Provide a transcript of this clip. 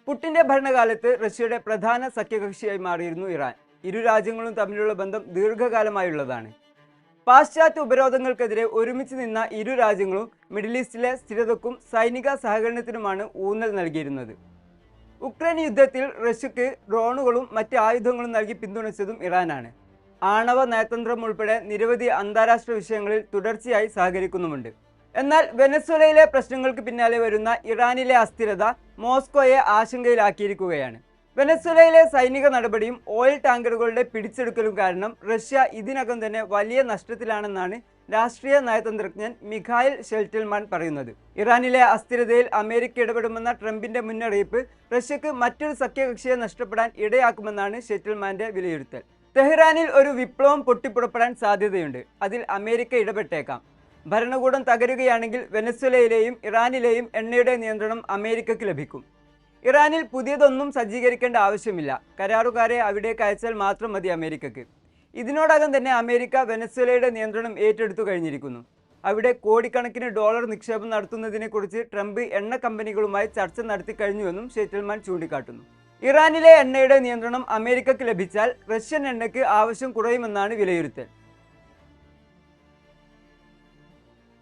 പുടിന്റെ ഭരണകാലത്ത് റഷ്യയുടെ പ്രധാന സഖ്യകക്ഷിയായി മാറിയിരുന്നു ഇറാൻ. ഇരു രാജ്യങ്ങളും തമ്മിലുള്ള ബന്ധം ദീർഘകാലമായുള്ളതാണ്. പാശ്ചാത്യ ഉപരോധങ്ങൾക്കെതിരെ ഒരുമിച്ച് നിന്ന ഇരു രാജ്യങ്ങളും മിഡിൽ ഈസ്റ്റിലെ സ്ഥിരതയ്ക്കും സൈനിക സഹകരണത്തിനുമാണ് ഊന്നൽ നൽകിയിരുന്നത്. ഉക്രൈൻ യുദ്ധത്തിൽ റഷ്യക്ക് ഡ്രോണുകളും മറ്റ് ആയുധങ്ങളും നൽകി പിന്തുണച്ചതും ഇറാനാണ്. ആണവ നയതന്ത്രം ഉൾപ്പെടെ നിരവധി അന്താരാഷ്ട്ര വിഷയങ്ങളിൽ തുടർച്ചയായി സഹകരിക്കുന്നുമുണ്ട്. എന്നാൽ വെനസ്വേലയിലെ പ്രശ്നങ്ങൾക്ക് പിന്നാലെ വരുന്ന ഇറാനിലെ അസ്ഥിരത മോസ്കോയെ ആശങ്കയിലാക്കിയിരിക്കുകയാണ്. വെനസ്വേലയിലെ സൈനിക നടപടിയും ഓയിൽ ടാങ്കറുകളുടെ പിടിച്ചെടുക്കലും കാരണം റഷ്യ ഇതിനകം തന്നെ വലിയ നഷ്ടത്തിലാണെന്നാണ് രാഷ്ട്രീയ നയതന്ത്രജ്ഞൻ മിഖായിൽ ഷെൽറ്റിൽമാൻ പറയുന്നത്. ഇറാനിലെ അസ്ഥിരതയിൽ അമേരിക്ക ഇടപെടുമെന്ന ട്രംപിന്റെ മുന്നറിയിപ്പ് റഷ്യക്ക് മറ്റൊരു സഖ്യകക്ഷിയെ നഷ്ടപ്പെടാൻ ഇടയാക്കുമെന്നാണ് ഷെൽറ്റിൽമാന്റെ വിലയിരുത്തൽ. തെഹ്റാനിൽ ഒരു വിപ്ലവം പൊട്ടിപ്പുറപ്പെടാൻ സാധ്യതയുണ്ട്. അതിൽ അമേരിക്ക ഇടപെട്ടേക്കാം. ഭരണകൂടം തകരുകയാണെങ്കിൽ വെനസ്വേലയിലെയും ഇറാനിലെയും എണ്ണയുടെ നിയന്ത്രണം അമേരിക്കയ്ക്ക് ലഭിക്കും. ഇറാനിൽ പുതിയതൊന്നും സജ്ജീകരിക്കേണ്ട ആവശ്യമില്ല. കരാറുകാരെ അവിടേക്ക് അയച്ചാൽ മാത്രം മതി അമേരിക്കയ്ക്ക്. ഇതിനോടകം തന്നെ അമേരിക്ക വെനസ്വേലയുടെ നിയന്ത്രണം ഏറ്റെടുത്തു കഴിഞ്ഞിരിക്കുന്നു. അവിടെ കോടിക്കണക്കിന് ഡോളർ നിക്ഷേപം നടത്തുന്നതിനെക്കുറിച്ച് ട്രംപ് എണ്ണ കമ്പനികളുമായി ചർച്ച നടത്തി കഴിഞ്ഞുവെന്നും ഷെൽറ്റിൽമാൻ ചൂണ്ടിക്കാട്ടുന്നു. ഇറാനിലെ എണ്ണയുടെ നിയന്ത്രണം അമേരിക്കയ്ക്ക് ലഭിച്ചാൽ റഷ്യൻ എണ്ണയ്ക്ക് ആവശ്യം കുറയുമെന്നാണ് വിലയിരുത്തൽ.